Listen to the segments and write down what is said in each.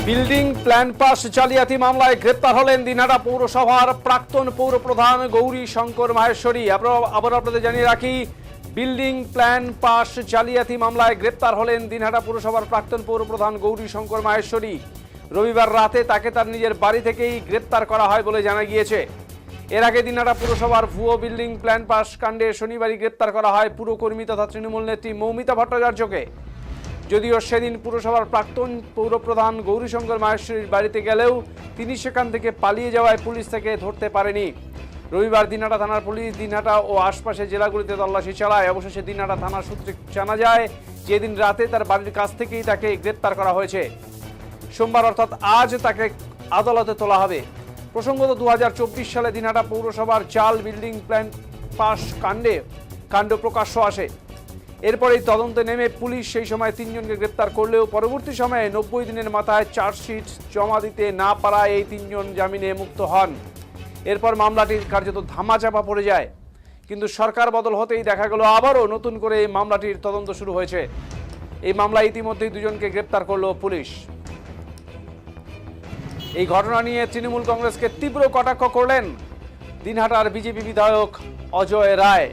Building plan pass জালিয়াতি মামলায় গ্রেপ্তার হলেন দিনহাটা পৌরসভার প্রাক্তন পৌরপ্রধান গৌরী শঙ্কর মাহেশ্বরী। আবার আপনাদের জানিয়ে রাখি, বিল্ডিং প্ল্যান পাস জালিয়াতি মামলায় গ্রেপ্তার হলেন দিনহাটা পৌরসভার প্রাক্তন পৌরপ্রধান গৌরী শঙ্কর মাহেশ্বরী। রবিবার রাতে তাকে তার নিজের বাড়ি থেকেই গ্রেপ্তার করা হয় বলে জানা গিয়েছে। এর আগে দিনহাটা পুরসভার ভুয়ো বিল্ডিং প্ল্যান পাস কাণ্ডে শনিবারই গ্রেপ্তার করা হয় পুরকর্মী তথা তৃণমূল নেত্রী মৌমিতা ভট্টাচার্যকে। যদিও সেদিন পুরসভার প্রাক্তন পৌরপ্রধান গৌরীশঙ্কর মাহেশ্বরীর বাড়িতে গেলেও তিনি সেখান থেকে পালিয়ে যাওয়ায় পুলিশ তাকে ধরতে পারেনি। রবিবার দিনহাটা থানার পুলিশ দিনহাটা ও আশপাশের জেলাগুলিতে তল্লাশি চালায়। অবশেষে দিনহাটা থানার সূত্রে জানা যায় যেদিন রাতে তার বাড়ির কাছ থেকেই তাকে গ্রেপ্তার করা হয়েছে। সোমবার অর্থাৎ আজ তাকে আদালতে তোলা হবে। প্রসঙ্গত 2024 সালে দিনহাটা পৌরসভার জাল বিল্ডিং প্ল্যান পাস কাণ্ড প্রকাশ্য আসে। এরপরেই তদন্তে নেমে পুলিশ সেই সময় 3 জনকে গ্রেপ্তার করলেও পরবর্তী সময়ে 90 দিনের মাথায় চার্জশিট জমা দিতে না পারায় এই 3 জন জামিনে মুক্ত হন। এরপর মামলাটির কার্যত ধামাচাপা পড়ে যায়। কিন্তু সরকার বদল হতেই দেখা গেল আবারও নতুন করে এই মামলাটির তদন্ত শুরু হয়েছে। এই মামলায় ইতিমধ্যেই 2 জনকে গ্রেপ্তার করল পুলিশ। এই ঘটনা নিয়ে তৃণমূল কংগ্রেসকে তীব্র কটাক্ষ করলেন দিনহাটার বিজেপি বিধায়ক অজয় রায়।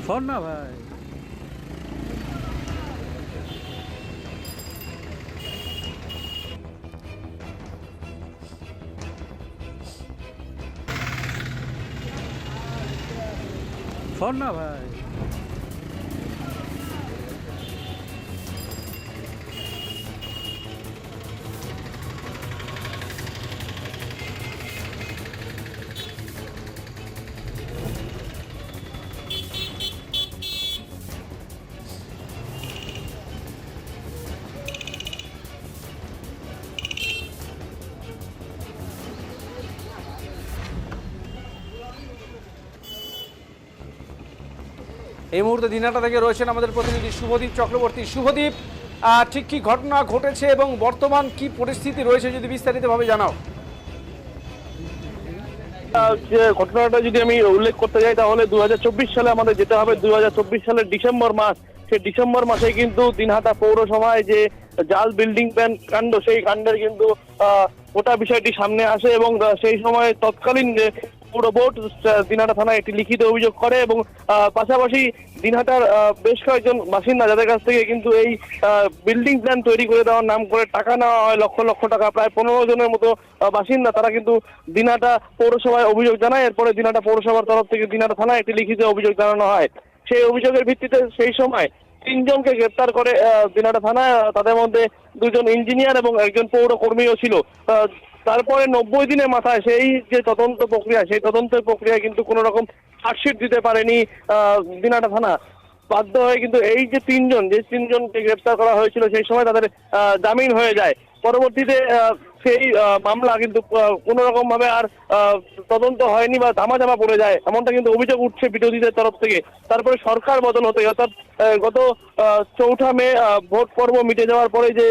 ফোন না ভাই, ফোন না ভাই। এই মুহূর্তে দিনহাটা থেকে রয়েছেন আমাদের প্রতিনিধি শুভদীপ চক্রবর্তী। শুভদীপ, ঠিক কি ঘটনা ঘটেছে এবং বর্তমান কি পরিস্থিতি রয়েছে যদি বিস্তারিতভাবে জানাও। যে ঘটনাটা যদি আমি উল্লেখ করতে যাই তাহলে 2024 সালে আমাদের যেতে হবে। 2024 সালের ডিসেম্বর মাস, সেই ডিসেম্বর মাসে কিন্তু দিনহাটা পৌরসভায় যে জাল বিল্ডিং প্ল্যান কাণ্ড, সেই কাণ্ডের কিন্তু গোটা বিষয়টি সামনে আসে এবং সেই সময় তৎকালীন পৌর বোর্ড দিনহাটা থানায় একটি লিখিত অভিযোগ করে এবং পাশাপাশি দিনহাটার বেশ কয়েকজন বাসিন্দা যাদের কাছ থেকে কিন্তু এই বিল্ডিং প্ল্যান তৈরি করে দেওয়ার নাম করে টাকা নেওয়া হয় লক্ষ লক্ষ টাকা, প্রায় 15 জনের মতো বাসিন্দা তারা কিন্তু দিনহাটা পৌরসভায় অভিযোগ জানায়। এরপরে দিনহাটা পৌরসভার তরফ থেকে দিনহাটা থানায় একটি লিখিত অভিযোগ জানানো হয়। সেই অভিযোগের ভিত্তিতে সেই সময় 3 জনকে গ্রেপ্তার করে দিনহাটা থানায়। তাদের মধ্যে 2 জন ইঞ্জিনিয়ার এবং একজন পৌর কর্মীও ছিল। তারপরে 90 দিনের মাথায় সেই যে তদন্ত প্রক্রিয়া, সেই তদন্তের প্রক্রিয়ায় কিন্তু কোনো রকম চার্জশিট দিতে পারেনি দিনহাটা থানা। বাধ্য হয়ে কিন্তু এই যে 3 জনকে গ্রেপ্তার করা হয়েছিল সেই সময় তাদের জামিন হয়ে যায়। পরবর্তীতে সেই মামলা কিন্তু কোনো রকম ভাবে আর তদন্ত হয়নি বা ধামাচাপা পড়ে যায়, এমনটা কিন্তু অভিযোগ উঠছে বিরোধীদের তরফ থেকে। তারপরে সরকার বদল হতে, অর্থাৎ গত 4 মে ভোট পর্ব মিটে যাওয়ার পরে যে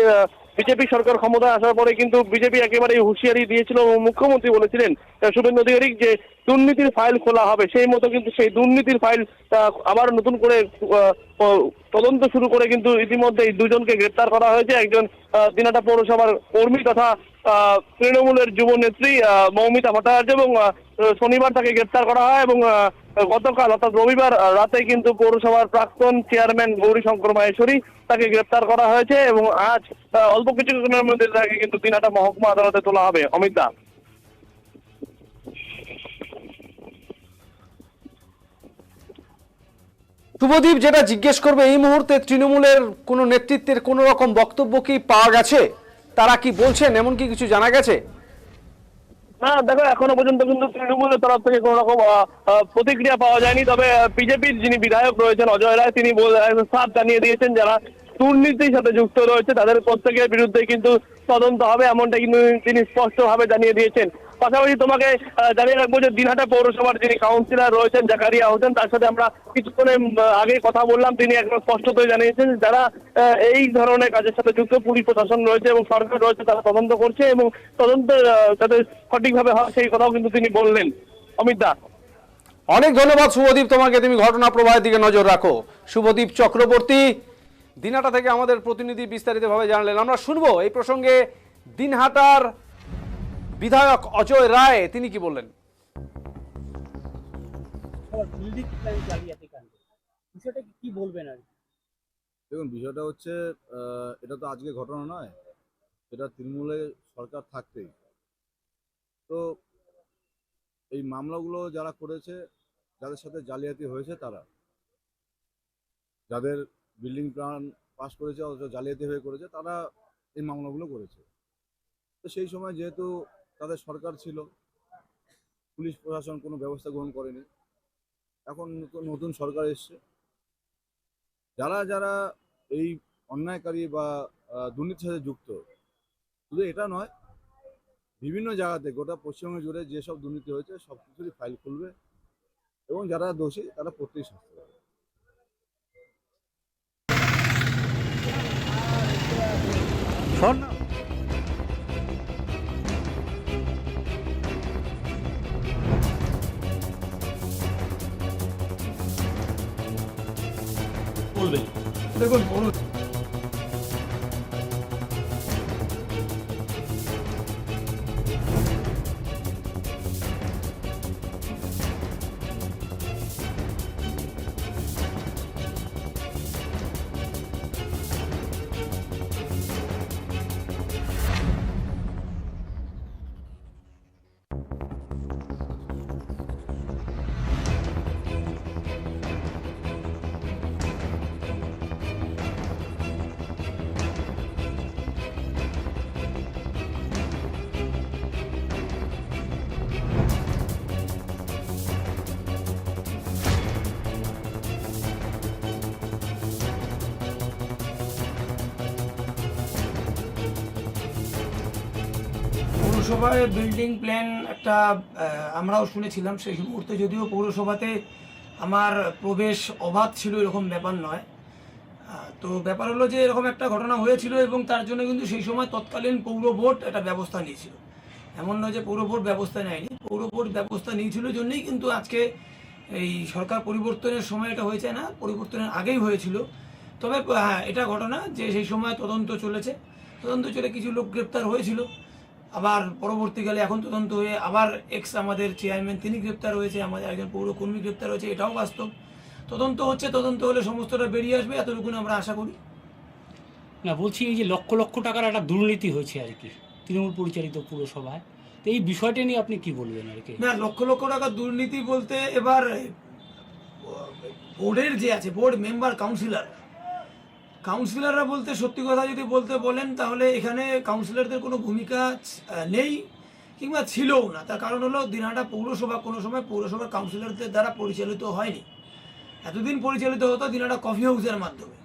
বিজেপি সরকার ক্ষমতায় আসার পরে কিন্তু বিজেপি একেবারে হুঁশিয়ারি দিয়েছিল এবং মুখ্যমন্ত্রী বলেছিলেন শুভেন্দু অধিকারী যে দুর্নীতির ফাইল খোলা হবে। সেই মতো কিন্তু সেই দুর্নীতির ফাইল আবার নতুন করে তদন্ত শুরু করে কিন্তু ইতিমধ্যে 2 জনকে গ্রেপ্তার করা হয়েছে। একজন দিনহাটা পৌরসভার কর্মী তথা তৃণমূলের যুব নেত্রী মৌমিতা ভট্টাচার্য এবং শনিবার তাকে গ্রেপ্তার করা হয় এবং গতকাল অর্থাৎ রবিবার রাতে কিন্তু পৌরসভার প্রাক্তন চেয়ারম্যান গৌরী শঙ্কর মাহেশ্বরী তাকে গ্রেপ্তার করা হয়েছে এবং আজ অল্প কিছুক্ষণের মধ্যে তাকে কিন্তু দিনহাটা মহকুমা আদালতে তোলা হবে। অমিত দা। শুভদীপ, যেটা জিজ্ঞেস করবে, এই মুহূর্তে তৃণমূলের কোনো নেতৃত্বের কোনো রকম বক্তব্য কি পাওয়া গেছে? তারা কি বলছেন, এমন কি কিছু জানা গেছে? না দেখো, এখনো পর্যন্ত কিন্তু তৃণমূলের তরফ থেকে কোনো রকম প্রতিক্রিয়া পাওয়া যায়নি। তবে বিজেপির যিনি বিধায়ক রয়েছেন অজয় রায়, তিনি সাফ জানিয়ে দিয়েছেন যারা দুর্নীতির সাথে যুক্ত রয়েছে তাদের প্রত্যেকের বিরুদ্ধে কিন্তু তদন্ত হবে, এমনটা কিন্তু তিনি স্পষ্টভাবে জানিয়ে দিয়েছেন। পাশাপাশি তোমাকে জানিয়ে রাখবো যে দিনহাটা পৌরসভার যিনি কাউন্সিলর রয়েছেন জাকারিয়া হোসেন, তার সাথে আমরা কিছুক্ষণের আগে কথা বললাম। তিনি একদম স্পষ্টতই জানিয়েছেন যারা এই ধরনের কাজের সাথে যুক্ত, পুলিশ প্রশাসন রয়েছে এবং সরকার রয়েছে, তারা তদন্ত করছে এবং তদন্ত যাতে সঠিকভাবে হয় সেই কথাও কিন্তু তিনি বললেন। অমিত দা, অনেক ধন্যবাদ শুভদীপ তোমাকে, তুমি ঘটনা প্রবাহের দিকে নজর রাখো। শুভদীপ চক্রবর্তী দিনহাটা থেকে আমাদের প্রতিনিধি বিস্তারিতভাবে জানলেন। আমরা শুনবো এই প্রসঙ্গে দিনহাটার বিধায়ক অজয় রায় তিনি কি বললেন। বিল্ডিং প্ল্যান জালিয়াতি কাণ্ড বিষয়টা কি বলবেন? আর দেখুন, বিষয়টা হচ্ছে এটা তো আজকে ঘটনা নয়, এটা তৃণমূলে সরকার থাকতেই তো এই মামলাগুলো যারা করেছে, যাদের সাথে জালিয়াতি হয়েছে, তারা যাদের বিল্ডিং প্ল্যান পাস করেছে অথচ জালিয়াতি হয়ে করেছে, তারা এই মামলাগুলো করেছে। তো সেই সময় যেহেতু তাদের সরকার ছিল, পুলিশ প্রশাসন কোনো ব্যবস্থা গ্রহণ করেনি। এখন নতুন সরকার এসছে, যারা যারা এই অন্যায়কারী বা দুর্নীতির সাথে যুক্ত, শুধু এটা নয়, বিভিন্ন জায়গাতে গোটা পশ্চিমবঙ্গ জুড়ে যেসব দুর্নীতি হয়েছে সব কিছুরই ফাইল খুলবে এবং যারা দোষী তারা প্রত্যেক শাস্তি পাবে। স্বর্ণা বলবেন? দেখুন, পৌরসভায় বিল্ডিং প্ল্যান একটা আমরাও শুনেছিলাম। সেই মুহূর্তে যদিও পৌরসভাতে আমার প্রবেশ অবাধ ছিল এরকম ব্যাপার নয়। তো ব্যাপার হলো যে এরকম একটা ঘটনা হয়েছিল এবং তার জন্য কিন্তু সেই সময় তৎকালীন পৌর বোর্ড একটা ব্যবস্থা নিয়েছিল। এমন নয় যে পৌর বোর্ড ব্যবস্থা নেয়নি, পৌর বোর্ড ব্যবস্থা নিয়েছিল জন্যই কিন্তু আজকে এই সরকার পরিবর্তনের সময় এটা হয়েছে না, পরিবর্তনের আগেই হয়েছিল। তবে হ্যাঁ, এটা ঘটনা যে সেই সময় তদন্ত চলেছে, তদন্ত চলে কিছু লোক গ্রেপ্তার হয়েছিল, আবার পরবর্তীকালে এখন তদন্ত হয়ে আবার আমাদের চেয়ারম্যান তিনি গ্রেপ্তার হয়েছে, আমাদের একজন পৌরকর্মী গ্রেপ্তার হয়েছে, এটাও বাস্তব। তদন্ত হচ্ছে, তদন্ত হলে সমস্তটা বেরিয়ে আসবে, এতটুকু আমরা আশা করি। না, বলছি এই যে লক্ষ লক্ষ টাকার একটা দুর্নীতি হয়েছে আর কি তৃণমূল পরিচালিত পুরসভায়, তো এই বিষয়টা নিয়ে আপনি কি বলবেন আর কি? না, লক্ষ লক্ষ টাকা দুর্নীতি বলতে এবার বোর্ডের যে আছে বোর্ড মেম্বার কাউন্সিলররা বলতে সত্যি কথা যদি বলেন তাহলে এখানে কাউন্সিলরদের কোনো ভূমিকা নেই কিংবা ছিলও না। তার কারণ হলো দিনহাটা পৌরসভা কোনো সময় পৌরসভার কাউন্সিলরদের দ্বারা পরিচালিত হয়নি। এতদিন পরিচালিত হতো দিনহাটা কফি হাউসের মাধ্যমে।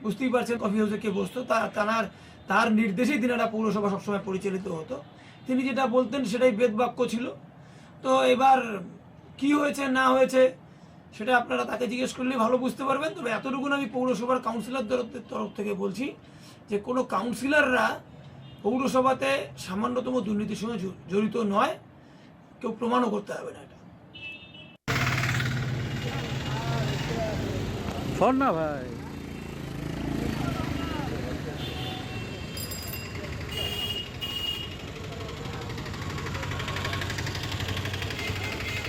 বুঝতেই পারছেন কফি হাউসে কে বসতো, তার নির্দেশেই দিনহাটা পৌরসভা সবসময় পরিচালিত হতো। তিনি যেটা বলতেন সেটাই বেদবাক্য ছিল। তো এবার কি হয়েছে না হয়েছে সেটা আপনারা তাকে জিজ্ঞেস করলেই ভালো বুঝতে পারবেন। তবে এতটুকু আমি পৌরসভার কাউন্সিলরদের তরফ থেকে বলছি যে কোনো কাউন্সিলররা পৌরসভাতে সামান্যতম দুর্নীতির সঙ্গে জড়িত নয়, কেউ প্রমাণও করতে হবে না এটা। স্বর্ণা ভাই।